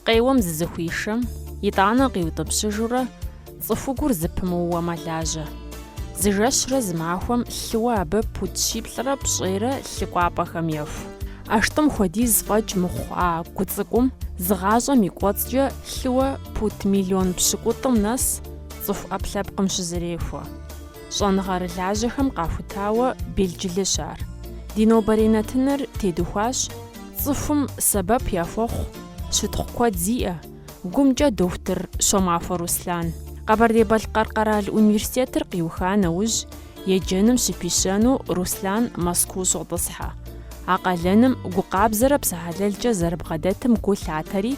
Къеуэм зызыхуишэм итӏанэ къиутӏыпщыжурэ цӏыхугур зыпымыууэ мэлажьэ. Зыжэщрэ зы махуэм лъыуэ абы пуд щиплӏрэ пщӏейрэ лъы кӏуапӏэхэм еху. Ӏэштӏым хуэдиз фӏэкӏ мыхъуа гу цӏыкӏум зы гъащӏэм и кӏуэцӏкӏэ лъыуэ пуд миллион пщыкӏутӏым нэс цӏыху ӏэплъэпкъым щызэрехуэ. Щӏэныгъэлажьэхэм къахутауэ белджылыщ ар. Ди нобэрей-нэтыныр тедухуащ цӏыхум сэбэп яхуэхъу щытхъу куэд зиӏэ, гумкӏэ дохутыр Щомахуэ Руслан. Къэбэрдей-Балъкъэр къэрал университетыр къиуха нэужь еджэным щыпищэну Руслан Москву щӏотӏысхьэ. А къалэным гукъабзэрэ псыхьэлэлкӏэ зэрыбгъэдэтым гу лъатэри,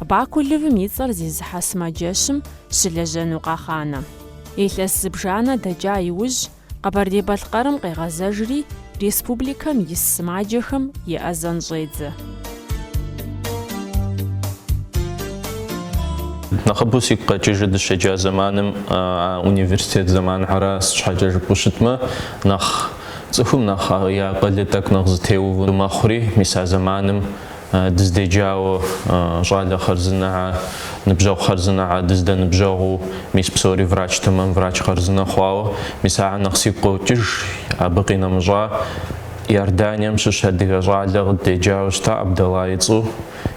Бакулевым и цӏэр зезыхьэ сымаджэщым щылэжьэну къахъанэ. Илъэс зыбжанэ дэкӏа иужь Къэбэрдей-Балъкъэрым къегъэзэжри республикэм ис сымаджэхэм и ӏэзэн щӏедзэ. Нэхъыбэу сигу къэкӏыжыр дыщеджа зэманым университет зэманхьэрэ щхьэкӏэ жыпӏэу щытмэ, нэхъ цӏыхум нэхъ я къэлэ тӏэкӏу нэхъ зытеуву мэхъури, мис а зэманым дыздеджауэ щӏалэхэр зынэхьэ, ныбжьэгъухэр зынэхьэ дыздэныбжьэгъуу, мис псори врач тэмэм врач хъарзынэ хъуауэ, мис ахьэр нэхъ сигу къокӏыж, абы къинэмыщӏа Иорданием щыщ адыгэ щӏалэ къыддеджауэ щыта, Абдалла ицӏу,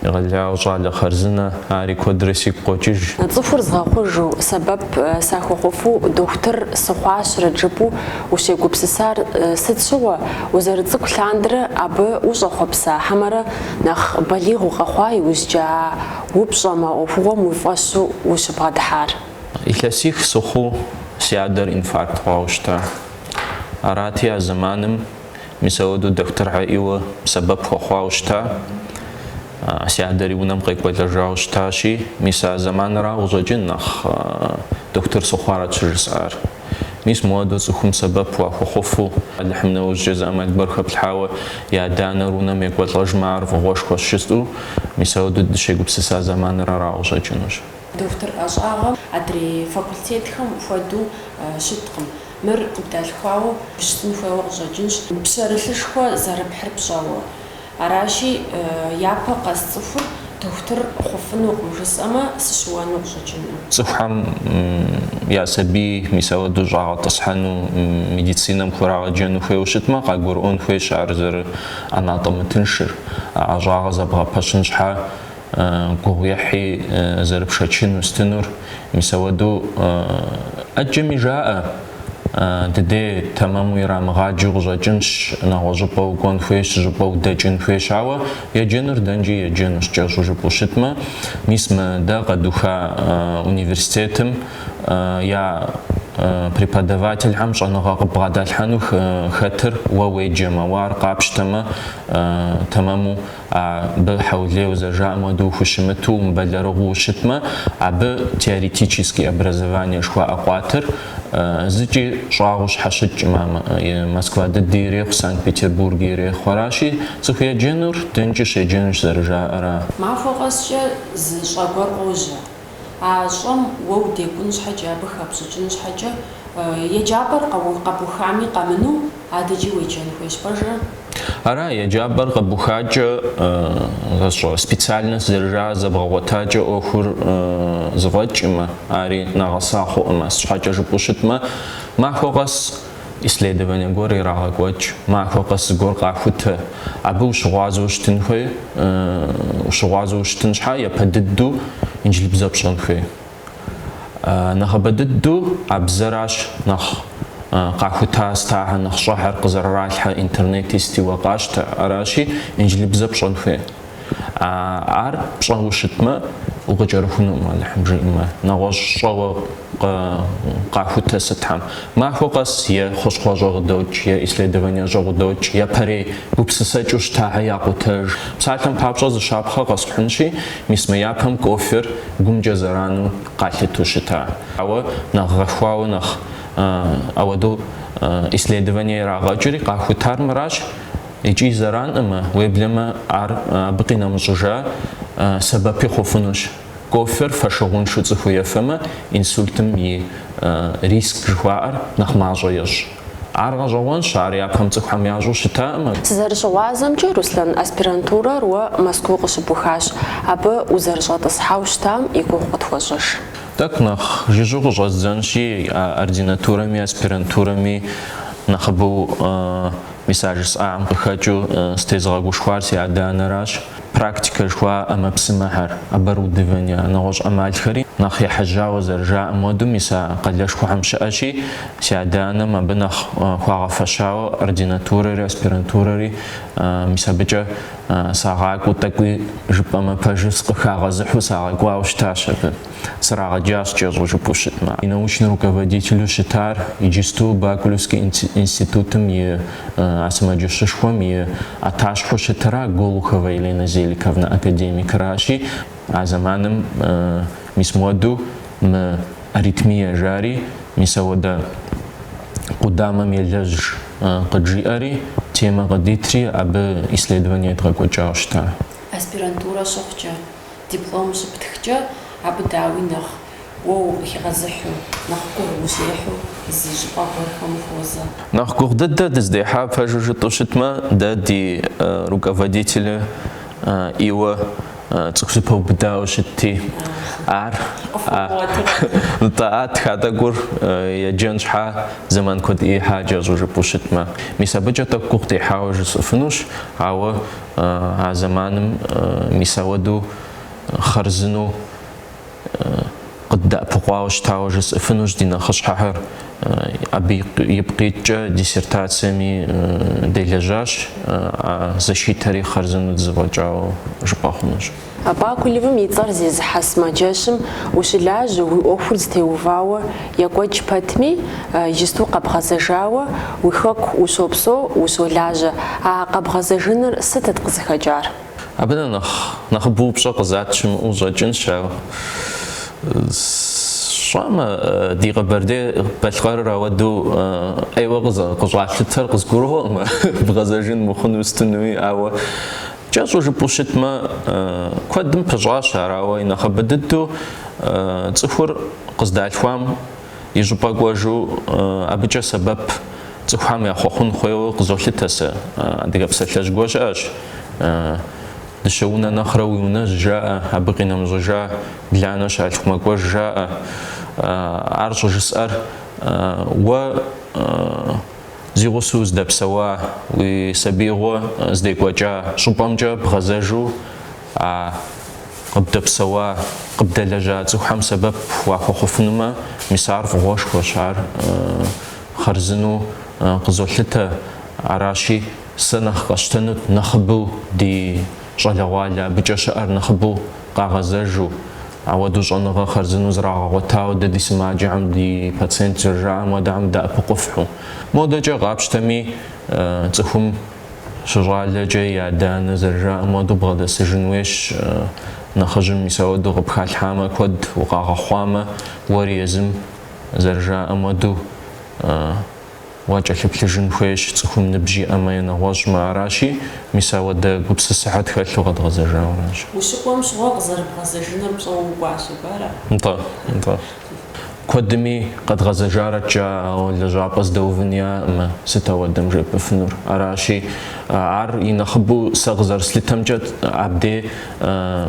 игъэлауэ щӏалэ хъарзынэ, ари куэдрэ сигу къокӏыж. Цӏыхур згъэхъужу сэбэп сахуэхъуфу дохутыр сыхъуащрэ джыпӏэу ущегупсысар сыт щыгъуэ узэрыцӏыкӏу лъандэрэ абы ущӏэхъуэпсахьэмэрэ нэхъ балигъ укъэхъуа иужькӏэ упщӏэмэ ӏуэхугъуэм уи ущыбгъэдыхьар? Илъэсих сыхъуу си адэр инфаркт хъуауэ щыта. Арати а зэманым мис ауэдэу дохутыр хьэӏийуэ сэбэп хуэхъуауэ щыта. Си адэри унэм къекӏуэлэжауэ щытащи, мис а зэманра ущӏэкӏын нэхъ дохутыр сыхъуарат щыжысӏар. Мис мыуэду цӏыхум сэбэп уахуэхъуфу, Алыхьым нэужькӏэ зыӏэмал гуэр хэплъхьауэ я адэ-анэр унэм екӏуэлӏэжмэ, ар фӏыгъуэшхуэ щыстӏу, мис ауэдэу дыщегупсыса зэманыр ара ущӏэкӏынущ. Дохутыр ӏэщӏагъэм адрей факультетхэм хуэдэу щыткъым. Мыр къыбдалъхуауэ щытын хуейуэ къыщӏэкӏынщ. Пщэрылъышхуэ зэрыпхьыр пщӏэуэ. Аращи япэ къэс цӏыхур дохутыр хъуфынукъым жысӏэмэ сыщыуэну къыщӏэкӏыну. Цӏыхухэм я сабий мис ауэдэу щӏагъэтӏысхьэну, медицинэм хурагъэджэну хуейуэ щытмэ, къагурыӏуэн хуейщ ар зэрыӏэнатӏэмытыншыр. А щӏагъэ зэбгъэпэщын щхьэ гугъу ехьи зэрыпшэчыну стынур, мис ауэдэу ӏэджэми жаӏэ. Дыдей тэмэму ирамыгъаджэу къыщӏэкӏынщ, нэгъуэщӏыпӏэ укӏуэн хуейщ, щӏыпӏэ удэкӏын хуейщ, ауэ еджэныр дэнкӏи еджэнущ, кӏэщӏу жыпӏэу щытмэ, мис дэ къэдуха университетым я преподавательхьэм щӏэныгъэ къыбгъэдалъхьэну хэтыр уэ уеджэмэ, уэ ар къапщтэмэ, тэмэму абы хьэулей узэжаӏэм хуэдэу ухущымыту, мыбэлэрыгъыу ущытмэ, абы теоретический образование жыхуаӏэ къуатыр зыкӏи щӏагъыу щхьэщыкӏ, Москва дыди ирехъу, Санкт-Петербург ирехъу, аращи цӏыху еджэнур дэнкӏи щеджэнущ зэрыжаӏэра. Махуэ къэскӏэ зы щӏэ гуэр къожьэ. А щӏэм уэ удекӏун щхьэкӏэ, абы хэпщӏыкӏын щхьэкӏэ, еджапӏэр къэбухами къэмыну адэкӏи уеджэн хуейщ пӏэжрэ? Ара еджапӏэр къэбухакӏэ специальность зэрыжаӏэ зэбгъэгъуэтакӏэ ӏуэхур зыфӏэкӏымэ, ари нэгъэса хъуӏымэ. Щхьэкӏэ жыпӏэу щытмэ, махуэ къэс исследование гуэр ирагъэкӏуэкӏ, махуэ къэс зыгуэр къахутэ. Абы ущыгъуазэу щытын хуей, ущыгъуазэу щытын щхьэ япэ дыдэу инджылыбзэ пщӏэн хуей. Нэхъыбэ дыдэу а бзэращ нэхъ къахута стахьэ, нэхъ щӏыхьыр къызэрыралъхьэ интернетти стиуэ къащтэ, аращи инджылыбзэ пщӏэн хуей. Ар пщӏэу щытмэ, укъыкӏэрыхунукъым, Алыхьым жиӏэмэ, нэгъуэщӏ щӏэуэ къахутэ сытхьэм. Махуэ къэс е хущхъуэщӏэ къыдокӏ, е исследованиещӏэ къыдокӏ, япэрей гупсысэкӏэу щытахьэ якъутэж. Псалъэм папщӏэ зыщапхъэ къэсхьунщи, мис мы япэм кофер гумкӏэ зэрану къалъыту щыта. Ауэ нэхъ гъэхуауэ, нэхъ ауэдэу исследование ирагъэкӏри къахутар мыращ. Икӏи зэранӏымэ, уеблэмэ ар абы къинэмыщӏыжа сэбэпи хъуфынущ. Кофер фэшыгъуншэу цӏыху ефэмэ, инсультым и риск жыхуаӏэр нэхъ мащӏэ ещӏ. аргъэщӏэгъуэн щари япэм цӏыхухэм ящӏу щытаӏым. Сызэрыщыгъуазэмкӏэ Руслан аспирантурэр уэ Москву къыщыбухащ. Абы узэрыщӏэтӏысхьэу щытам и гугъу къытхуэщӏыж. Так нэхъ жыжьэу къыщӏэздзэнщи ординатурэми, аспирантурэми нэхъыбэу мис а жысӏам къыхэкӏыу стезгъэгушхуар си адэ-анэращ. Практикэ жыхуаӏэ мэпсымэхьэр, оборудование, нэгъуэщӏ ӏэмалхэри нэхъ ехьыжьауэ зэрыжаӏэм хуэдэу мис а къалэшхуэхэм щыӏэщи, си адэ-анэм абы нэхъ хуагъэфэщауэ ординатурэри, аспирантурэри мис абыкӏэ сагъакӏуэу тӏэкӏуи жыпӏэмэ пэжу къыхагъэзыхьу сагъэкӏуауэ щытащ абы. Срагъэджащ кӏэщӏу жыпӏэу щытмэ. И научный руководителю щытар иджысту Бакулевский институтым и сымаджэщышхуэм и ӏэтащхьэу щытара Голухова Елена Зеликовна академикращи, а зэманым мис моду мы аритмие жари, мис ауэдэ къудамэм елэжь къыджиӏэри, темэ къыдитри, абы исследование дгъэкӏуэкӏауэ щыта. Аспирантурэ щыхъукӏэ, диплом щыптыхкӏэ, абы дауи нэхъ уэ ухигъэзыхьу, нэхъ гугъу ущехьу зи щӏыпӏэгъуэрхэм ухуозэ. Нэхъ гугъу дыдэ дыздехьа пэжу жытӏэу щытмэ, дэ ди руководителы иуэ цӏыху зыпэубыдауэ щытти, ар тхатӏэгур еджэн щхьа зэман куэд ихьа кӏэщӏу жыпӏэу щытмэ. Мис абыкӏэ тӏэкӏу гугъу техьауэ жысӏэфынущ, ауэ а зэманым мис ауэдэу хъарзыну къыддэӏэпыкъуауэ щытауэ жысӏэфынущ ди нэхъыщхьэхэр. Абы ипкъитӏкӏэ диссертациями делэжьащ, зэщитэри хъарзыну дызэфӏэкӏауэ жыпӏэ хъунущ. Бакулевым и цӏэр зезыхьэ сымаджэщым ущылажьэ, уи ӏуэхур зытеувауэ екӏуэкӏ пэтми, иджысту къэбгъэзэжауэ, уи хэку ущопсэу, ущолажьэ. А къэбгъэзэжыныр сытыт къызыхэкӏар? Абы нэхъыбэу упщӏэ къызат щымыӏэу щӏэкӏынщ. Щӏамэ ди Къэбэрдей Балъкъэрыр ауэдэу ӏейуэ къыщӏалъытэр къызгурыӏуэкъым бгъэзэжын мыхъуну стынуи, ауэ кӏэщӏу жыпӏэу щытмэ куэдым пыщӏащ ар, ауэ и нэхъыбэ дыдэу цӏыхур къыздалъхуам и щӏыпӏэ кӏуэжу абыкӏэ сэбэп цӏыхухэм яхъуэхъун хуейуэ къызолъытэ сэ. Адыгэ псалъэжь щыӏэщ. Дыщэ унэ нэхърэ уи унэ жаӏэ, абы къинэмыщӏыжа бланэ щалъхумэ кӏуэж жаӏэ. Ар щӏыжысӏэр уэ зи гъусэу уздэпсэуа, уи сабиигъуэ здекӏуэкӏа щӏыпӏэмкӏэ бгъэзэжу къыбдэпсэуа, къыбдэлэжьа цӏыхухэм сэбэп уахуэхъуфынумэ, мис ар фӏыгъуэшхуэщ, ар хъарзыну къызолъытэ. Аращи сэ нэхъ къэщтэнут нэхъыбэу ди щӏалэгъуалэ абыкӏэ щыӏэр нэхъыбэу къагъэзэжу, ауэдэу щӏэныгъэ хъарзыну зрагъэгъуэтауэ дэ ди сымаджэхэм, ди пациент жаӏэм хуэдэхэм дэӏэпыкъуфхьу. Модэкӏэ къапщтэми цӏыхум щыщӏалэкӏэ и адэ-анэ зэрыжаӏэм хуэдэу бгъэдэсыжын хуейщ. Нэхъыжьым мис ауэдэу къыпхалъхьамэ куэд укъагъэхъуамэ, уэри езым зэрыжаӏэм хуэдэу уэ кӏэлъыплъыжын хуейщ, цӏыхум ныбжь иӏэмэ енэгъуэщӏмэ. Аращи мис ауэдэ гупсысыхьэт хэлъу къэдгъэзэжауэращ. Ущыкӏуэм щыгъуэ къызэрыбгъэзэжыныр пщӏэуэ укӏуащ ара? Нтӏэ. Куэдми къэдгъэзэжарэкӏэ лэжьапӏэ здэувын яӏэмэ, сыт ауэдэм жепӏыфынур. Аращи ар и нэхъыбэу сэ къызэрыслъытэмкӏэ абдей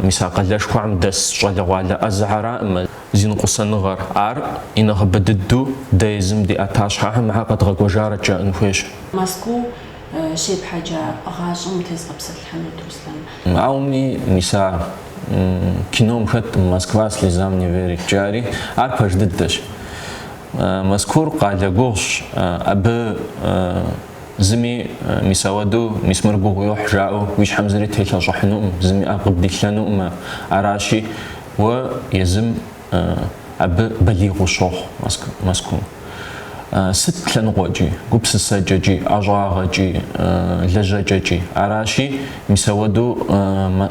мис а къалэшхуэм дэс щӏалэгъуалэ ӏэзыхьэраӏымэ зи ныкъусаныгъэр. Ар и нэхъыбэ дыдэу дэ езым ди ӏэтащхьэхэм къэдгъэкӏуэжарэкӏэ ӏэн хуейщ. Москву щепхьэкӏэ гъащӏэм утезгъэпсэлъхьэнут, Руслан? Ауми мис а кином хэт Москва слезам не верит джари, ар пэж дыдэщ. Москвур къалэ гугъущ, абы зыми мис ауэдэу мис мыр гугъу йохь жаӏэу уи щхьэм зыри телъэщӏыхьынуӏым, зыми къыбдилъэнуӏымэ. Аращи уэ езым абы балигъу щохъу Москву. Сыт лъэныкъуэкӏи, гупсысэкӏэкӏи, ӏэщӏагъэкӏи, лэжьэкӏэкӏи. Аращи мис ауэдэу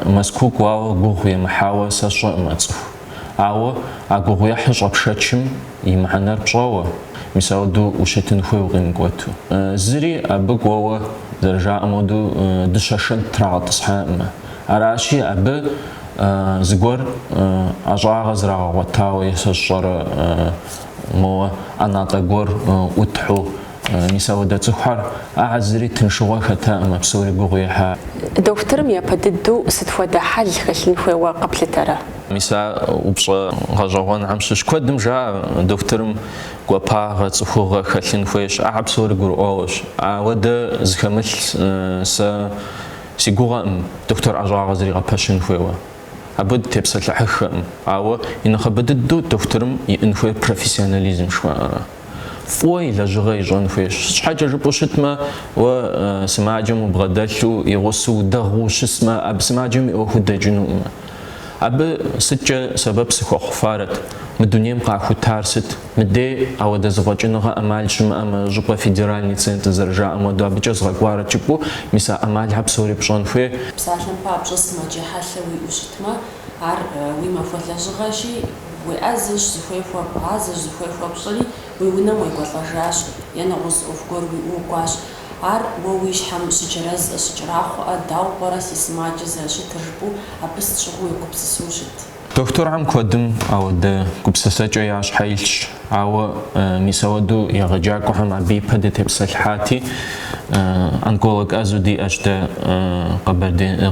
Москву кӏуауэ гугъу емыхьауэ сэ сщӏэӏымэ цӏыху. Ауэ а гугъу ехьыр щӏэпшэчым и мыхьэнэр пщӏэуэ, мис ауэдэу ущытын хуейуэ къимыкӏуэту. Зыри абы кӏуэуэ зэрыжаӏэм хуэдэу дыщэшэн трагъэтӏысхьаӏымэ. Аращи абы зыгуэр ӏэщӏагъэ зрагъэгъуэтауэ сэ сщӏэрэ моуэ ӏэнатӏэ гуэр ӏутхьу ميساودا تخر أعزري تنشوا ختا ما بسوري بغيها دكتور ميا بددو ستفودا حل خشن خوا قبل ترى ميسا وبش غجوان عمشش كودم جا دكتورم قبا تخوغ خشن خوش أعب سوري قروش عودا زخمل سيجوغا دكتور أجا غزري قباشن خوا أبد تبصل حخم أو إن خبددو دكتورم ينخوي بروفيسيوناليزم شوا فوي لجغي جون فيش حاجة جبوشتما وسماجم وبغدلو يغسو دغوش اسمه أب سماجم يوهو دجنو أب ستة سبب سخوخ فارت مدنيم قاحو تارست مدي أو دزغجنغا أمال شما أما جبا فيدرالني центр زرجا أما دو أبجاز غاقوارا جبو ميسا أمال حب سوري بشون فيه بساشن بابجس ما جحالة ويوشتما عار ويما فوتلاجغاشي ويأزج زخويفو عازج زخويفو بشري ويونا ويقوطلاجاش ينغز أفكور ويوقاش عار وويش حم شجرز شجراخو أداو براس يسماجز شتربو أبس شغوي قبسسوشت دكتور عم كودم أو ده قبسساج ياش حيلش أو ميسودو يغجاكو هم أبي بدي تبصلحاتي أنكولك أزو دي أجدا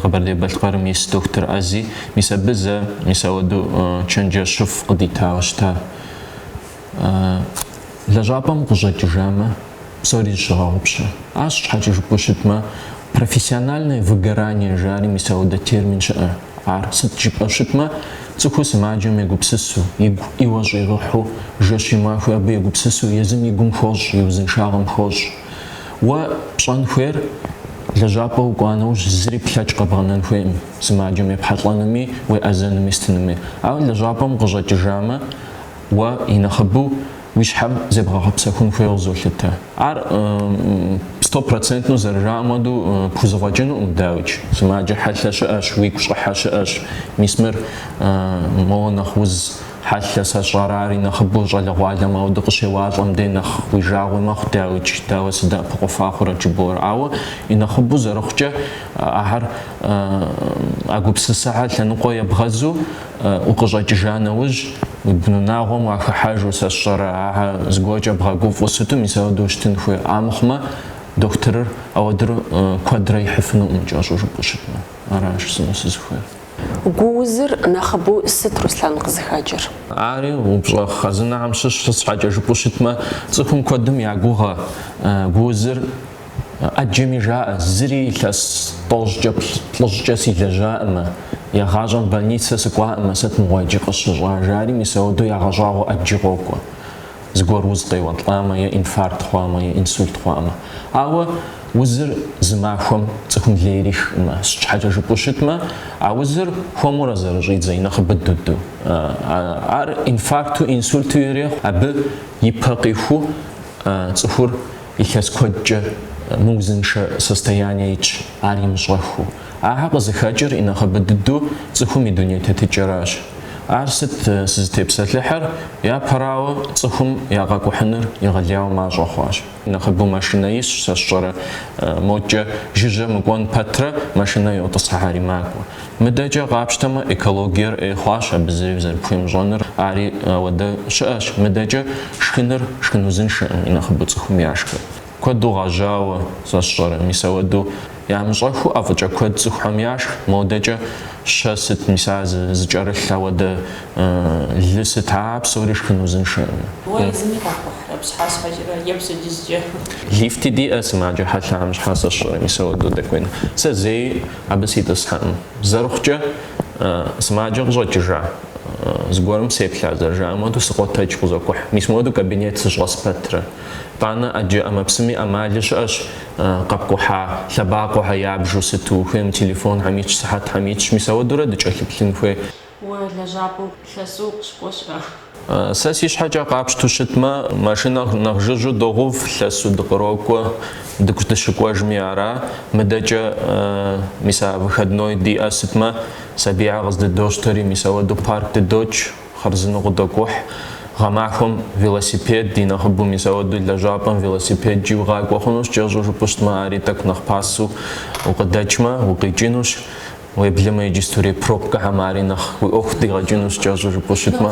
قبردي بالقر ميس دكتور أزي ميسبزة ميسودو تشنجا شوف قدي تاوشتا لجابم قجت جامة سوري شغابشة أش حاجة جبوشتما профессиональное выгорание жари мисауда термин шаа ар сатжип ашитма цухус маджим егупсесу и важируху жашимаху абе егупсесу язым егум хож юзин шагам хож ва пшанхвер лажапа уганауш зри плач qabğanan хуем смаджим епхатланами ва азанами стинами ав лажапам гожатжама ва инахабу ويشحب زبغة خبسكون في وزولته عار 100% زرجة مادو بوزواجن ومداوج سماجة حتى شاش ويكش حاش مسمر ما نخوز حتى سشراري نخبو جل غالي ما ودقش واجم دين نخ ويجاوي ما خداوج داوس دا بقفاخرة جبور عوا إن خبو زرخجة عار أقوب ساعة لنقو يبغزو وقجة جانا وج وبنناغم وحاجة سشرا زوجة بغاقوف وسطو مساودوش تنخوي عمخما دكتور أو در كوادرا يحفنو مجاجو جبوشتنا أراش سنوس زخوي جوزر نخبو ست رسلان قزخاجر عاري وبجا خزنا عم شش حاجة جبوشتما تخم كودم يعقوها جوزر أجمي جاء زري لس طلج جسي لجاء ما يا غاجن больница سقوا ما ست مواجه قش جاري مسودو يا غاجو أجيقوكوا زغور وزقي وطلاما يا انفاركت خواما يا انسولت خواما أو وزر زماخم تخم ليريش ما حاجة جبوشتما وزر خمورة زرجيت زي نخبددو ار انفاركتو انسولتو يريخ أب يبقيخو تخور يخس كوجة موزنش состояние арим жаху ага захаджер и нахабдду цхум идуне тетичараш арсет сизтепсалхар я парао цхум ягакухнер ягаляо мажахаш нахабу машина иш сашара моджа жижа мгон патра машина йотасахари маку медажа гапштама экологер эхаш абзевзер пхим жанр ари вада шаш медажа шхинер шхинузинш и нахабу цхум яшка كودو غاجاو ساشر ميساودو يامشخو افجا كود زخم ياش مودجا شاست ميساز زجارلا ود لستاب سوريش كنوزنش ويزني قحر بس حاس حاجه يبس ديزجا ليفت دي اسماجا حتى مش حاسش ميساودو دكوين سزي ابسيتس هم زرخجا اسماجا جوجا زغورم سيبلا زرجا مودو سقوتاج قزقح ميسمودو كابينيت سجلاس باتر بانا أجي أما بسمي أما ليش قبقوها ثباقوها يابجو ستو خيم تليفون عميش ساعات عميش مساوي دورة دجاكي بلين خوي ولا جابو سوق شقوش ساسيش حاجة قابش تشتما ماشينا نغججو دوغوف لسو دقروكو دكتشكوا جميعا مدجا مسا выходной دي أستما سبيعة غزد دوشتري مساوي دو بارك دوج خرزنو غدقوح غماهم велосипед دينا خبو مساودو لجابن велосипед جيوغا قوخنوش جاجو جبشت ما أريتك نخباسو وقدجما وقيجينوش ويبلما يجي ستوري بروبكا حماري نخ وأختي غجنوش جازو جبوشت ما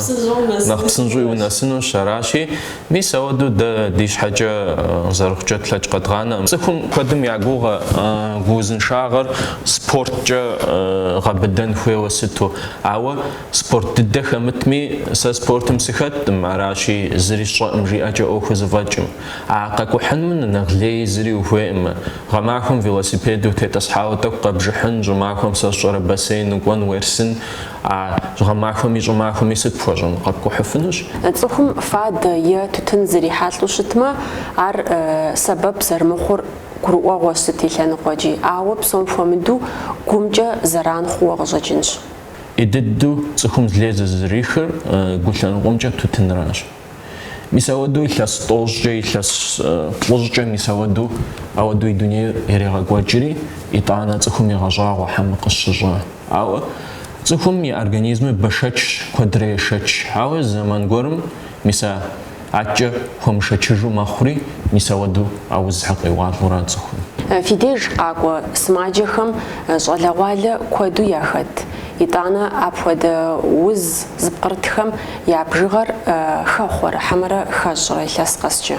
نخبسنجو وناسنو شراشي ميسا ودو ديش حاجة زرخجة تلاج قدغانا سكم قدم يعقوغا جوزن شاغر سبورت جا غبدن خوي وستو عوا سبورت ددخ متمي سا سبورت مسخت مراشي زري شرم جي أجا أوخو زفاجم عاقاكو حن من نغلي زري وخوي غماكم فيلوسيبيدو تيتصحاو تقب جحن جماكم ساشر بسين وقوان ويرسن غماكم يجماكم يسد فوجن قبكو حفنوش تصخم فاد يا تتنزري حالو شتما عر سبب زرمخور قروا غوستي لنقوجي عوب صوم فمدو قمجة زران خوا غجنش إددو تصخم زليز زريخر قلتان قمجة تتنراش ميساودو إلاس طوجة إلاس طوجة ميساودو أودو الدنيا يريغا قواجري إطانا تصخم يغجاغ وحمق الشجاع أو تصخم يأرغانيزم بشتش قدري شتش أو زمان قرم ميسا عجة خمشتشجو مخوري ميساودو أو زحقي وعطوران تصخم في ديج قاقوا سماجيخم شغلوالة كودو ياخد إطانا أبود وز زبقرتخم يابجغر خاخور حمرة خاجرة إلاس قسجة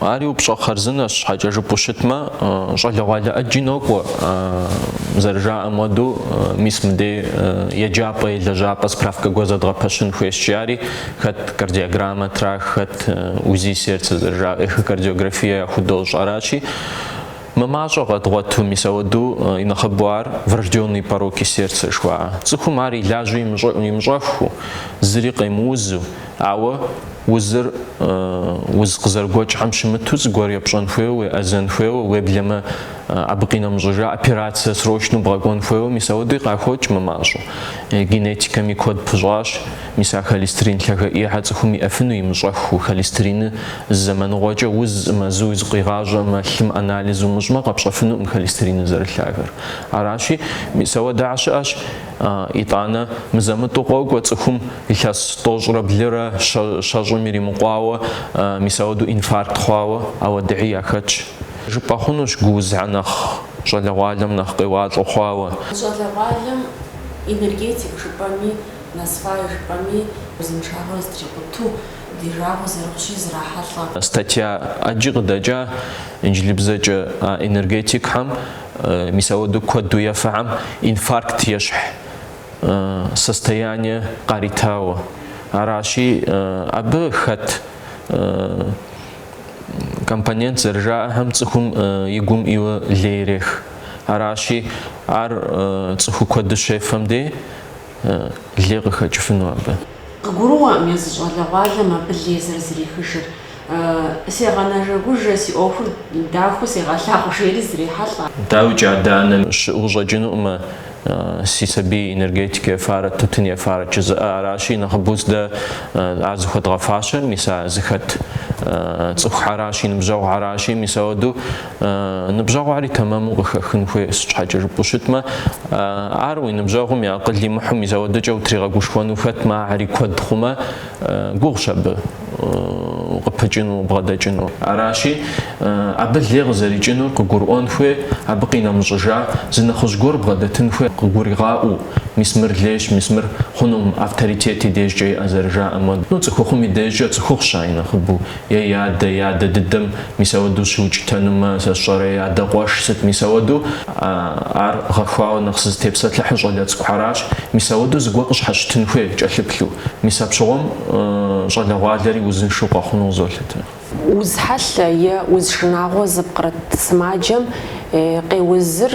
واريو بشا خرزنش حاجة جبوشتما شغلوالة أجينوكو زرجاء مودو ميسم دي يجابا إلا جابا سبرافكا غوزا دغباشن خويشياري خد كارديوغراما تراك خد وزي سيرت زرجاء إخ كارديوغرافيا خدو شعراشي مماجو غدغوتو ميساودو إنخبوار врожденные пороки сердца шва. Цухумари ляжу им жаху, зрикай музу, ава وزر وزقزر قوش حمشمة توز قاري بشان فيو أزن فيو وبلما أبقينا مجرى أبيراتس سروش نبغون فيو مساودي قاخوش مماجو جينيتيكا ميكود بجاش مسا خالسترين لها إيه حتى هم يأفنوا يمجرخو خالسترين الزمن واجه وز مزوز قيراجة ما حلم أناليز ومجمع قبش أفنوا مخالسترين زر اللاغر عراشي مساود عشاش إطانا مزامتو قوق وتسهم يخاص توجر بلرا شاجو ميري مقاوة مساودو إنفاركت خواوة أو دعية خدش جباخونوش جوز عنخ جلوالم نخ قوات خواوة جلوالم энергетик жопами насвай жопами зиншаго стрипоту дижаго зерхши зрахалла статья аджигдаджа инжлибзаджа энергетик хам мисаоду коду яфам инфаркт яшх состояние каритао араши абы хат компонент зержа хам цхум игум ива лерех араши ар цху коду шефам де лег хачфну абы гуруа мез жалагала мабилезер зрихшир سيغناجوجا سي اوفر داخو سيغلاخو شيري زريحالا داوجا دانا وجاجنو ما سيسبي انرجيتيك فارة توتنيا فارة جزء راشي نخبوز دا عزخت غفاشن مسا زخت صخ عراشي نبجاو عراشي مساودو نبجاو عري تمام وخن خوي حاجه جبوشتما عروي نبجاو يا قلي محم مساودو جو تريغا غوشوانو فتما عري كود خما غوشب وقبجنو بغداجنو عراشي عبد ليغ زريجنو قرؤون خوي عبقينا مججا زنخوش غور بغداتن خوي قوريغاو مسمر ليش مسمر خنم авторитети дежжей азаржа амад ну цхохми дежжа цхохшайна хбу я ддм мисаваду шучтанма сашаре ада qwashsit мисаваду ар гахвау нахсыз тепсат лахжалят цхараш мисаваду згоqsh хаштын хwe чалыплу мисапшогом жалавалери узын шуqахну золет узхал я узшнагъо зыпкърыт сымаджэм къеузыр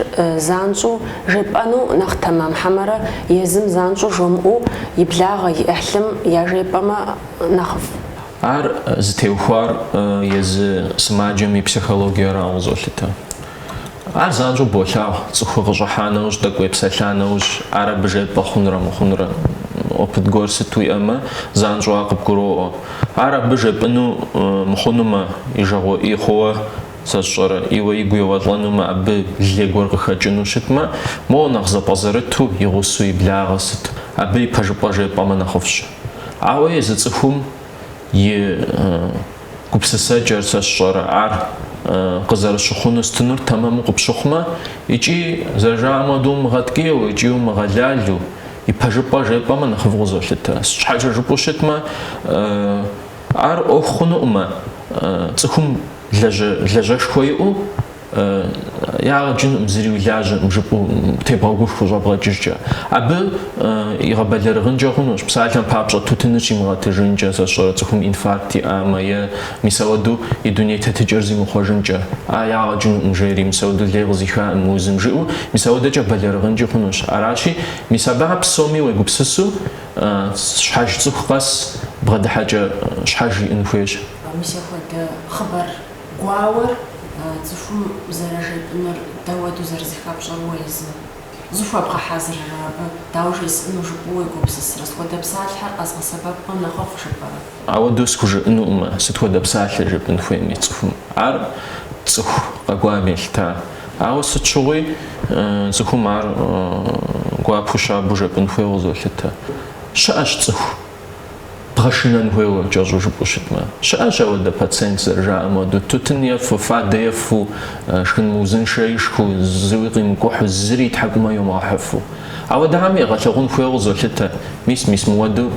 занщӏу жепӏэну нэхъ тэмам хьэмэрэ езым занщӏу жомыӏу иблагъэ иӏыхьлым яжепӏэмэ нэхъыфӏ. Ар зытеухуар езы сымаджэм ипсихологиерауэ золъытэ. Ар занщӏу болъагъу цӏыху къыщӏыхьа нэужь тӏэкӏу епсэлъа нэужь ар абы жепӏэ хъунрэ мыхъунрэ опыт гор сыту иӏэмэ занщӏу къыбгуроӏуэ. Ар абы жепӏыну мыхъунумэ ижагъуэ ихъуэ сашъэрэ иуэ игу еуэлӏэнумэ абы ле гуэр къыхэкӏыну щытмэ моуэ нэхъ зэпӏэзэрыту игъусу иблагъэ сыт абы и пэжыпӏэ жепӏэмэ нэхъыфӏщ. Ауэ езы цӏыхум и гупсысэкӏэр сашъэрэ ар къызэрыщыхъуну стынур тэмэму къыпщыхъумэ, икӏи зэрыжаӏэмэ модэу умыгъэткӏийуэ, икӏи умыгъэлалу, ипэжыпӏэ жепӏэмэ нэхъыфӏ къызолъытэ. Щхьэкӏэ жыпӏэу щытмэ, ар ӏуэху хъунукъымэ, цӏыхум лэжьэшхуэ иӏэу ягъэкӏынуӏым зыри уи лажьэӏым жыпӏэу тебгъэгушхуэ щӏэбгъэкӏыжкӏэ. Абы игъэбэлэрыгъынкӏэ хъунущ, псалъэм папщӏэ тутыныр щимыгъэтыжынкӏэ, сащӏэрэ цӏыхум инфаркт иӏамэ е мис ауэдэу и дуней тетыкӏэр зимыхъуэжынкӏэ, ягъэкӏынуӏым жери, мис ауэдэу лей къызихаӏым мы узым жиӏэу, мис ауэдэкӏэ бэлэрыгъынкӏи хъунущ. Аращи, мис абы псоми уегупсысу щхьэж цӏыху къэс бгъэдыхьэкӏэ щхьэж иӏэн хуейщ. Мис апхуэдэ хъыбар гуауэр цӏыхум зэрыжепӏыныр дэуэду зэрызэхапщӏэруэ езым зыхуэбгъэхьэзыррэ абы дауэ жесӏэну жыпӏэу уегупсысрэ сытхуэдэ псалъхьэр къэзгъэсэбэпмэ нэхъыфӏ жыпӏэрэ? Ауэдэу схужыӏэнуӏымэ, сытхуэдэ псалъэ жепӏын хуейми цӏыхум. Ар цӏыху къэкӏуам елъыта. Ауэ сыт щыгъуи цӏыхум ар гуапэу щабэу жепӏын хуейуэ къызолъытэ. Щыӏэщ цӏыху бгъэшынэн хуейуэ кӏэщӏу жыпӏэу щытмэ. Щыӏэщ ауэдэ пациент зэрыжаӏэ модэу тутын ефу, фадэ ефу, шхын узыншэ ишху, зыуи къимыкӏухьу, зыри тхьэкӏумэ йомыгъэхьыфу. Ауэдэхьэми егъэлъэгъун хуейуэ къызолъытэ. Мис мыуэду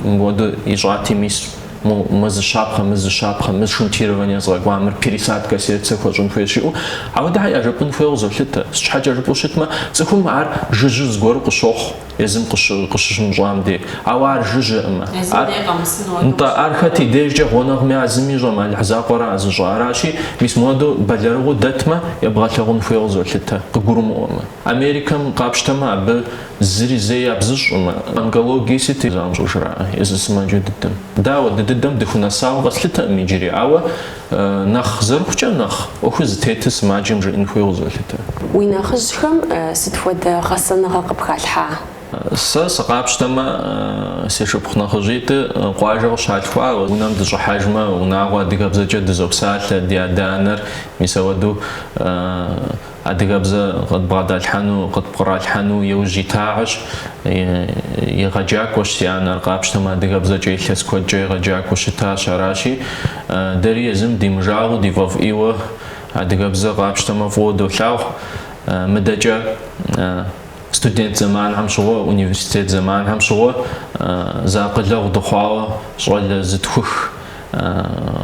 ищӏати мис мы зыщапхъэ, мы шунтирование згъэкӏуа, мыр пересадка сердце хуэщӏын хуей щиӏэу, ауэдэхьэ яжепӏын хуейуэ къызолъытэ. Щхьэкӏэ жыпӏэу щытмэ, цӏыхум ар жыжьу зыгуэру къыщохъу, езым къыщыщымыщӏам де. Ауэ ар жыжьэӏымэ. Ар хэт и дежкӏэ гъуэнэгъуми азым ищӏэмэ, алыхьзакъуэра зыщӏэ. Аращи, мис мыуэду бэлэрыгъыу дэтмэ, ебгъэлъэгъун хуейуэ къызолъытэ, къыгурымыӏуэмэ. Америкэм къапщтэмэ, абы зыри зэи ябзыщӏымэ. Онкологие сыт замщӏу жраӏэ, езы сымаджэ дыдэм. Дауэ дыдэм дыхунэсауэ къэслъытэӏым иджыри, ауэ нэхъ зэрыхъукӏэ нэхъ ӏуэхур зытетыр сымаджэм жиӏэн хуейуэ къызолъытэ. Уи нэхъыжьхэм сыт хуэдэ гъэсэныгъэ къыпхалъхьа? Сэ сыкъапщтэмэ, си шыпхъу нэхъыжьитӏы къуажэ къыщалъхуауэ, унэм дыщӏыхьэжмэ, унагъуэ адыгэбзэкӏэ дызопсалъэ, ди адэ-анэр мис ауэдэу адыгэбзэ къытбгъэралъхьэну иужь итагъэщ, егъэджакӏуэщ си анэр къапщтэмэ, адыгэбзэкӏэ илъэс куэдкӏэ егъэджакӏуэу щытащ. Аращи, дэри езым димыжагъуэ, ди фӏэфӏӏийуэ адыгэбзэ къапщтэмэ фӏыуэ долъагъу. Мыдэкӏэ студент зэманхэм щыгъуэ, университет зэманхэм щыгъуэ закъылэгъу дыхъуауэ щӏалэ зытхух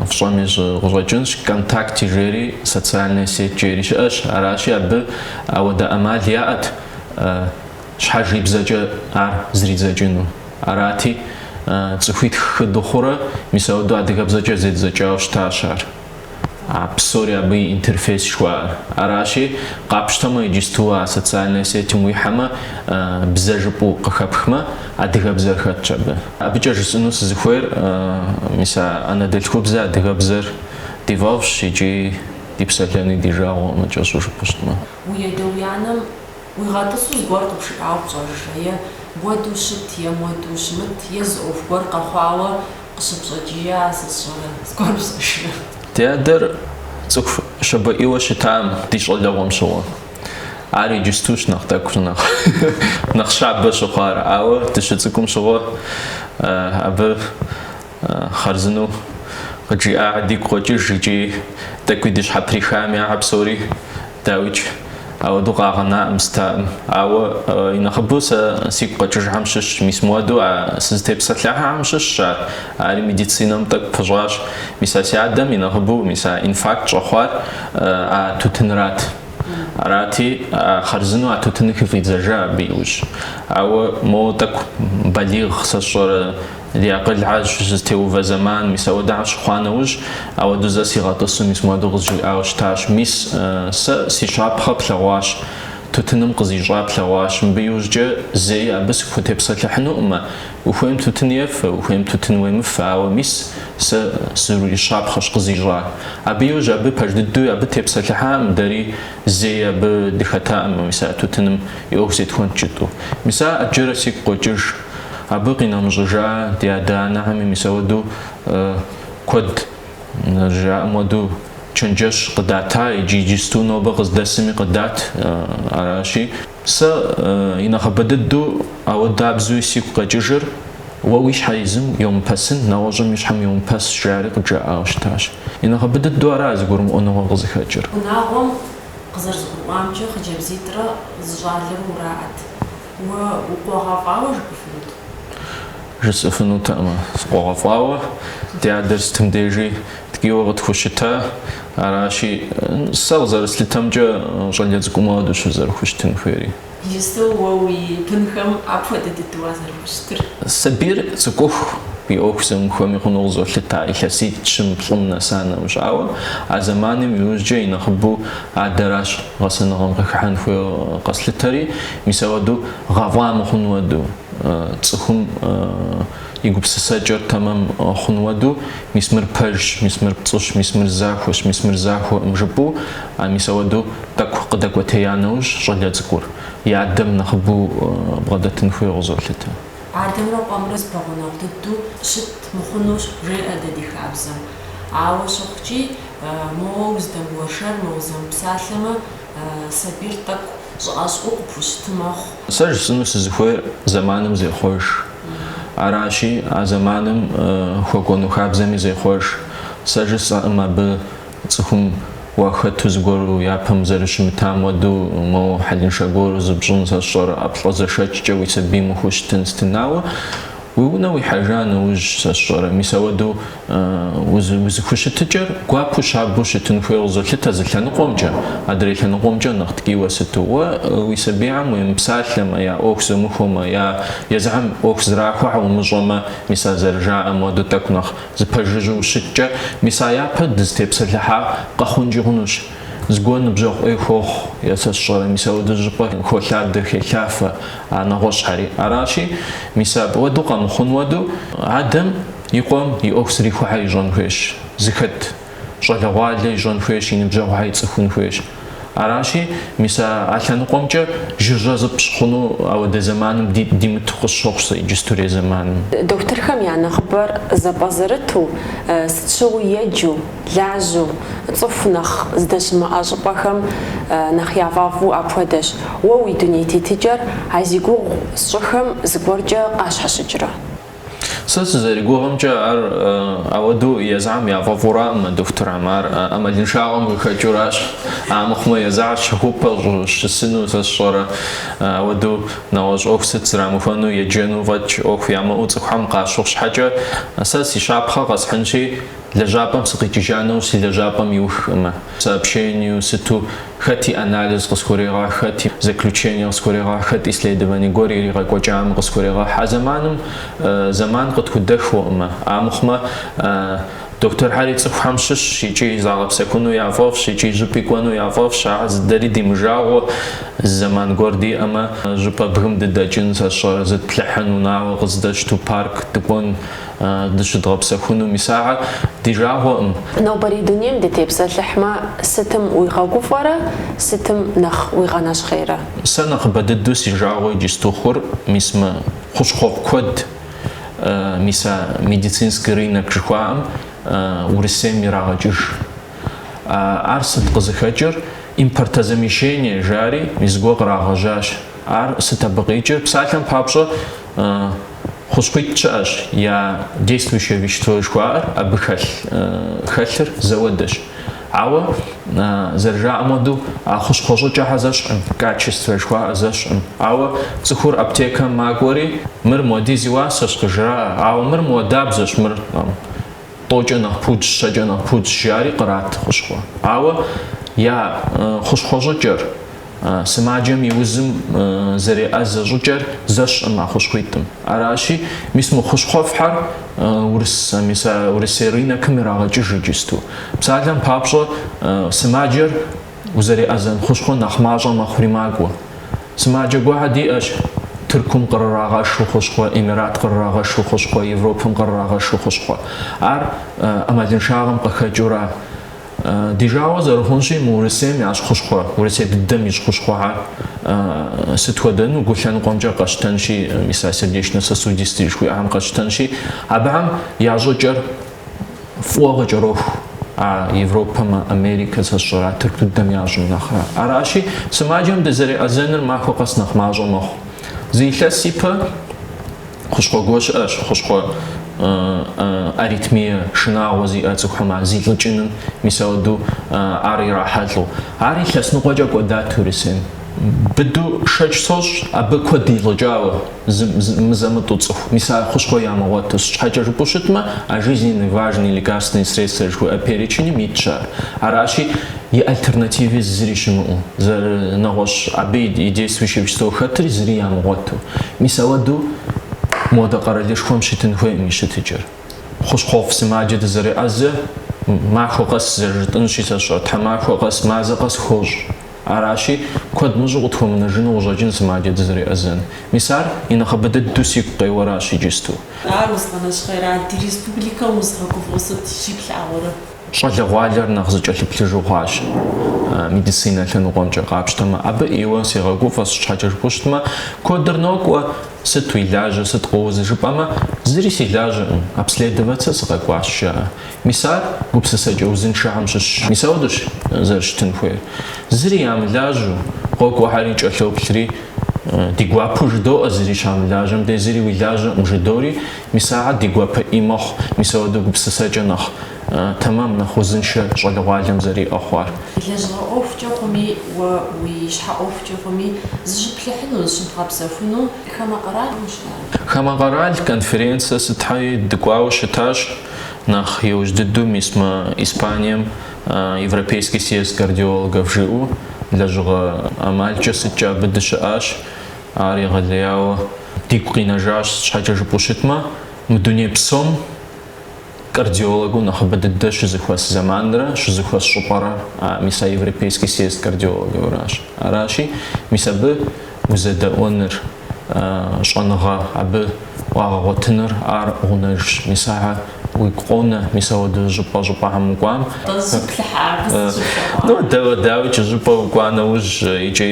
фщӏэми къыщӏэкӏынщ, контакти жери, социальная сеть жери щыӏэщ. Аращи, абы ауэдэ ӏэмал яӏэт щхьэж и бзэкӏэ ар зридзэкӏыну. Арати, цӏыхуитх хыдыхъурэ мис ауэдэу адыгэбзэкӏэ зедзэкӏауэ щытащ ар. Псори абы интерфейс жыхуаӏэр. Аращи, къапщтэмэ иджысту социальная сетым уихьэмэ, бзэ жыпӏэу къыхэпхмэ, адыгэбзэр хэтщ абы. Абыкӏэ жысӏэну сызыхуейр, мис анэдэлъхубзэ адыгэбзэр ди фӏэфӏщ икӏи ди псэлъэни ди жагъуэӏымэ кӏэщӏу жыпӏэу щытмэ. Уи адэ-уянэм уигъэтӏысу зыгуэр къыпшыӏауэ пщӏэжрэ, е буэду щыт, е моду щымыт, е зы ӏуэху гуэр къэхъуауэ къыщыпщӏэкӏия, сысщӏэрэ, зыгуэр пщӏэжрэ. Ди адэр цӏыху щабэӏийуэ щытам ди щӏалэгъуэм щыгъуэ. Ар иджыстущ нэхъ тӏэкӏу нэхъ щабэ щыхъуар, ауэ дыщыцӏыкӏум щыгъуэ абы хъарзынэу къыджиӏа дигу къокӏыж икӏи тӏэкӏуи ди щхьэприхам ягъэ псори дауичӏ ауэдэу къагъэнаӏым стаӏым. Ауэ и нэхъыбэу сэ сигу къэкӏыжхьэм щыщ, мис мыуэду сызытепсэлъыхьэхьэм щыщщ ар. Ари медицинэм тӏэкӏу пыщӏащ. Мис си адэм и нэхъыбэу мис инфаркт щӏэхъуар тутынрат. Арати, хъарзынэу тутыныр хыфӏидзэжа абы иужь. Ауэ моуэ тӏэкӏу балигъ, сащӏэрэ, ди акъылхьэ зытеувэ зэман, мис ауэдэхьэ щыхъуа нэужь, ауэдэу зэ сигъэтӏысу мис мыуэду къызжиӏауэ щытащ. Мис сэ си щапхъэ плъэгъуащ, тутыным къызищӏа плъэгъуащ. Мыбы иужькӏэ зэи абы сыхутепсэлъыхьынуӏымэ. Ухуейм тутын ефэ, ухуейм тутын уемыфэ, ауэ мис сэ зыруи щапхъэщ къызищӏа. Абы иужь абы пэж дыдэу абы тепсэлъыхьам, дэри зэи абы дыхэтаӏымэ, мис тутыным и ӏуэху зетхуэн чӏытӏу. Мис ӏэджэрэ сигу къокӏыж. Абы къинэмыщӏыжа ди адэ-анэхьэми мис ауэдэу куэд жаӏэм хуэдэу чэнджэщ къыдата, иджы иджысту нобэ къыздэсми къыдат. Аращи, сэ и нэхъыбэ дыдэу ауэдабзуи сигу къэкӏыжыр وويش حيزم يوم بسن نواجم مش حم يوم بس شارق جاء أشتاش إنها بدت دوراز قرم أنه غزي خجر وناغم قزر زغوام جو خجب زيترا زجالر وراعت وقوغافاوش بفلوت جس فنوت أما قوغافاوة تعدرس تمديجي تجيو غتخشتها عراشي سالزر سلتمجا جاليز قمادو شزر خشتن خيري يستو ووي بنخم أبوة تتوازر وشتر سبير تكوخ بيوكسم خمي خنوزو لتا إحسيت شم بلمنا سانا مشاوة عزماني ميوجي نخبو عدراش غسنغم غخحان خوي قسلتري ميساودو غافام خنودو تسخم يقول سسجر تمام خنودو مسمر برش مسمر بطش مسمر زاخوش مسمر زاخو مجبو ميساودو تاكو قدك وتيانوش جاليا تذكر يعدم نخبو بغدة خوي غزو لتا عادم رو قمرز بغناق ددو شت مخنوش رئة ددي خابزم عاوش اخجي موز دموشر موزم بسالما سبير تاك شقاشقوق بوشتماخ ساج سنو سزخوي زمانم زي خوش عراشي زمانم خوكونو خابزمي زي خوش ساج ساما ب تخم وخت زغورو يابم زرشم تامودو مو حلين شغورو زبجون سشور ابلز شچ جوي سبي مخشتن ستناو ونوي حاجان وج سشور ميسودو وز خشتجر قابو شابو شتن فيوز لتا زلن قومجا ادري لن قومجا نختكي وستو ويسبيعم ويمسالم يا اوكس مخوم يا يزعم اوكس راخو ومجوما ميسا زرجا مودو تكنخ زبججو شتجا ميسا يابد ستيبسلها قخونجي غنوش زغون بجوخ ايخوخ يسشور ميساودو جبا خوشاد خلافه انا غوش حري اراشي ميساب ودو قام خنودو عدم يقوم يوكس ريخو حي جون خوش زكت شلغوالي جون خوش ينبجو حي تصخون خوش اراشي ميسا عشان قومجا جرجاز بشخنو او د زمان دي متخصص جستوري زمان دكتور خم يعني خبر زبازرتو ستشو يجو لاجو صفنخ زدش ما اجبخم نخ يعفافو ابودش ووي دنيتي تجر عايزيغو صخم زغورجا قاش شجره ساس زريغوهم جار اودو يزعم يا فورام دكتور عمار اما لنشاغم خجوراش امخما يزعش هوبا شسنو سشورا اودو نواج اوكسيت رامفونو يجنو فاتش اوك ياما اوصخم قاشوش حاجه اساس شابخه قصحنشي لجابم سقيتجانو سي لجابم يوخما сообщению ситу хати анализ قسكوريغا хати заключение قسكوريغا хати исследование горирига кочам قسكوريغا حزمانم زمان قد كدخو اما امخما دكتور حالي تصفحم شش شيء زعلب سكونو يعفوف شيء جبيكونو يعفوف شاعز داري دي مجاو الزمان غوردي اما جبا بهم دداجن سشار زد تلحن وناو قصدش تو بارك تكون دش ضرب سكونو مساعة ديجاو نو بريدونيم دي تيبس اللحمة ستم ويغاقوفارا ستم نخ ويغاناش خيرا سنخ بددو سيجاو جستوخور ميسما خوشخوف كود ميسا медицинский рынок жхуам урсем мирагаджиш арсет qızıxaджыр импортозамещение жари мизгог рагажаш ар сытабыгыджыр псалъэм папщӏэ хущхъуитӏ щыӏэщ я действующее вещество жхуаӏэр абы хэлъыр зауэдэщ ауэ зэрыжаӏэм хуэдэу а хущхъуэщӏыкӏэ зэщӏӏым качестве жхуаӏэ зэщӏӏым ауэ цӏыхур аптекэм макӏуэри мыр модиз и уасэщ къыжраӏэ ауэ мыр модабзэщ мыр тӏокӏэ нэхъ пудж щэкӏэ нэхъ пудж жари кърат хущхъуэ ауэ я хущхъуэщӏыкӏэр сымаджэм и узым зэреӏэзэ щӏыкӏэр зэщӏӏым а хущхъуитӏым аращи мис мы хущхъуэфхьэр урысей рынокым ирагъэкӏыж иджысту псалъэм папщӏэ сымаджэр узэреӏэзэн хущхъуэ нэхъ мащӏэ мэхъури макӏуэ сымаджэ гуахьэ диӏэщ Тыркум къыррагъэшу хущхъуэ Эмират къыррагъэшу хущхъуэ Европэм къыррагъэшу хущхъуэ ар ӏэмалыншагъэм къыхэкӏыурэ дижауэ зэрыхъунщи мы Урысейм ящӏ хущхъуэ Урысей дыдэм ищӏ хущхъуэхьэр сыт хуэдэну гу лъэныкъуэмкӏэ къэщтэнщи мис а сердечно-сосудистые жыхуиӏэхэм къэщтэнщи абыхэм я щӏыкӏэр фӏыуэ къыкӏэроху а Европэм Америкэ зэщӏэра Тырк дыдэм ящӏым нэхърэ аращи сымаджэм дызэреӏэзэныр махуэ къэс нэхъ мащӏэ мэхъу зи илъэс ипэ خشخو گوش اش خشخو أريتمية شناوزي أتوخما زيلجنن مساودو عاري راحلو عاري لسنو قجا قدات تورسين بدو شج صوش أبى كودي لجاوا مزامتو تصف مسا خشخو يامواتوس حاجة جبوشتما жизненно важные лекарственные средства что оперечение митча араши и альтернативы зришему за нагош абид и действующие вещества хатри зриямуату мисаладу мода qaralış xomşitin xoymişiticer. Xoşxof simacid zari azı maxoqas zerjtin şisaşo tamaxoqas mazaqas xoj. Arashi kod mujğut xomnajın ujajin simacid zari azın. Misal inaxabadet dusik qaywarashi jistu. Ruslana şxayra respublika uzğaqofosat şiplağırı. Şalağalar naxzıçalıplıjıqaş. Медицинэ лъэныкъуэмкӏэ къапщтэмэ абы ӏейуэ сегъэгуфӏэ сщхьэкӏэ жыпӏущтмэ куэдыр нокӏуэ сыт уи лажьэ сыт къоуэ жыпӏэмэ зыри си лажьэӏым обследоваться сыкъэкӏуащ жаӏэ. Мис ар гупсысэкӏэ узыншэхэм щыщщ. Мис ауэдэщ зэрыщытын хуейр. Зыри ямылажьэу къокӏуэхьэри кӏэлъоплъри ди гуапэу жыдоӏэ зыри щамылажьэм де зыри уи лажьэӏым жыдори мис ар ди гуапэӏий мэхъу. Мис ауэдэу гупсысэкӏэ нэхъ تمام نخوزن شغل عالم زري أخوار. لجرا أوفجا قمي ويش أوفجا قمي زج بلحنو زج بغبسفنو خما قرال مش خما قرال كونفرنسيا ستحي دقواو شتاش نخ يوجددو مисма إسبانيا Европейский съезд кардиологов ЖУ لجرا أمالجا ستجا بدشاش عاري غلياو ديقيناجاش شحاجة جبوشتما مدنيا بسوم кардиологу нахабаддэ шизыхуас замандра шизыхуас шупара миса Европейский съезд кардиологов араши мисабы узэдэӏоныр щӏэныгъэ абы уагъэгъуэтыныр ар гъунэж мисахьэ уикъонэ мисауэдэ жыпӏэ-жыпӏэхьэм укӏуам дауи жыпӏэ укӏуа нэужь икӏи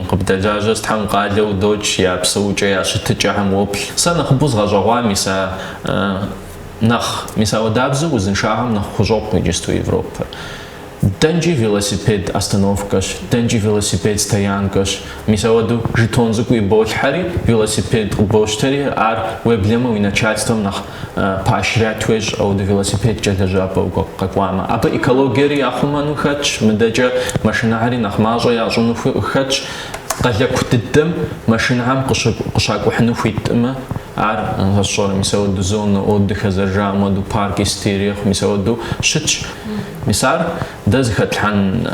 къыбдэлажьэ стхьэм къалэу удоч я псэукӏэ я щытыкӏэхьэм уоплъ. Сэ нэхъыбэу згъэщӏэгъуа миса нах мисаодабзу узыншагам нах хужопу иджисту Европа. Дэнджи велосипед остановкаш, дэнджи велосипед стоянкаш, мисаоду жетонзуку и болхари велосипед убоштари ар уеблема и начальством нах поощрятуеш ауду велосипед чадажапа каквама. Аба экологери ахуману хач, мдаджа машинари нах мажа яжуну хач قلقتدم ماشينهم قشاق وحنو فيتما عار هالشغل مسودو زون أود خزرجا مودو بارك استيريخ مسودو شتش مسار دز ختحن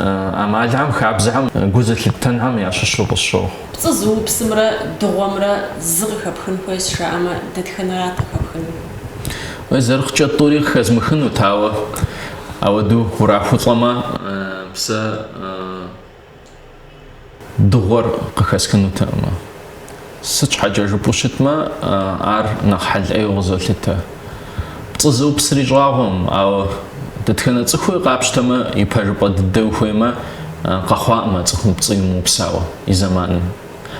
أمالهم خابزهم جزء لتنهم يعششوا بالشوق. بتصو بسمرة دوامرة زرخ بخن كويس شامة دتخنرات بخن. وزرخ جطوري خزمخن وتاوا أودو وراحو طما بس دغور قخسكنو تاما سچ حاجه جبوشتما ار نخحل اي غزلته بتصو بسري جاغم او دتخنا صخوي قابشتما يبربا ددو خويما قخواما صخم بصيمو بساوا اي زمان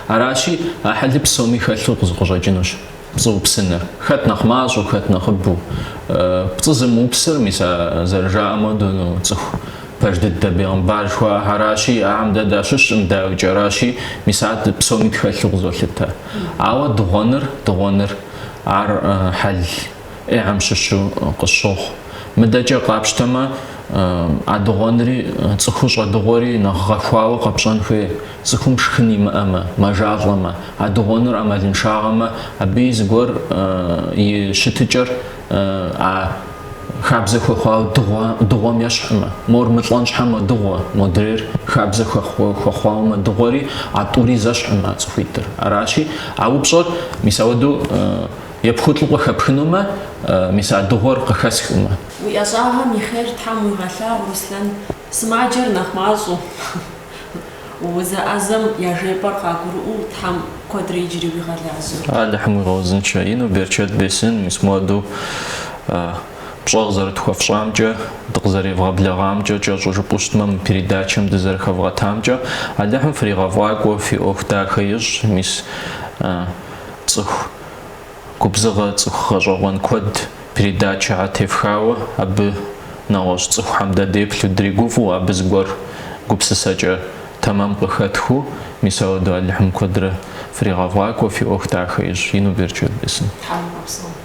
араши ахали псоми халлу гужажинуш бзу псына хат нахмаж хат нахбу бцзму псыр миса заржаама дону цх паждет дабиан башва хараши амда дашш мдау жараши мисат псоми халлу гужалта ава дугонер ар хал амшшу qışşox мдаджа qapshtama адгъонри цӏыхуш адгъори нахъгъэхуауэ къэпщӏэнхуи цӏыхум шхын имыӏэмэ мэжалӏэмэ адгъоныр ӏэмалыншагъэмэ абы зыгуэр и щытыкӏэр хабзэ хуэхъуауэ дыгъуэм ещхьымэ мор мылӏэн щхьэмэ дыгъуэ модрейр хабзэ хуэхъуауэмэ дыгъуэри атӏури зэщхьымэ цӏыхуитӏыр аращи аупщӏэр мис ауэдэу епхутлӏыкъуэ хэпхынумэ мис адыгъуэр къыхэсхымэ. Уи ӏэщӏагъэм и хъер Тхьэм уигъэлъагъу, Руслан, сымаджэр нэхъ мащӏэу. Узэӏэзэм я жепӏэр къагурыӏуэу Тхьэм куэдрэ иджыри уигъэлажьэ. Алыхьым уигъэузыншэ. Ину Берчет Бесин мис модэу пщӏэ къызэрытхуэфщӏамкӏэ, дыкъызэревгъэблэгъамкӏэ, кӏэщӏу жыпӏэу щытмэ мы передачэм дызэрыхэвгъэтамкӏэ, Алыхьым фригъэфӏакӏуэ фи ӏуэху дахэ ищӏ, мис цӏыху губзыгъэ, цӏыху гъэщӏэгъуэн куэд передача тефхауэ абы нэгъуэщӏ цӏыхухэм дэ деплъу дригуфӏу абы зыгуэр гупсысэкӏэ тэмэм къыхэтху мис ауэдэу Алыхьым куэдрэ фригъэгъуакӏуэ фи ӏуэху дахэ ищӏ. Ину берчэд бысым. Тхьэм къэпсэу.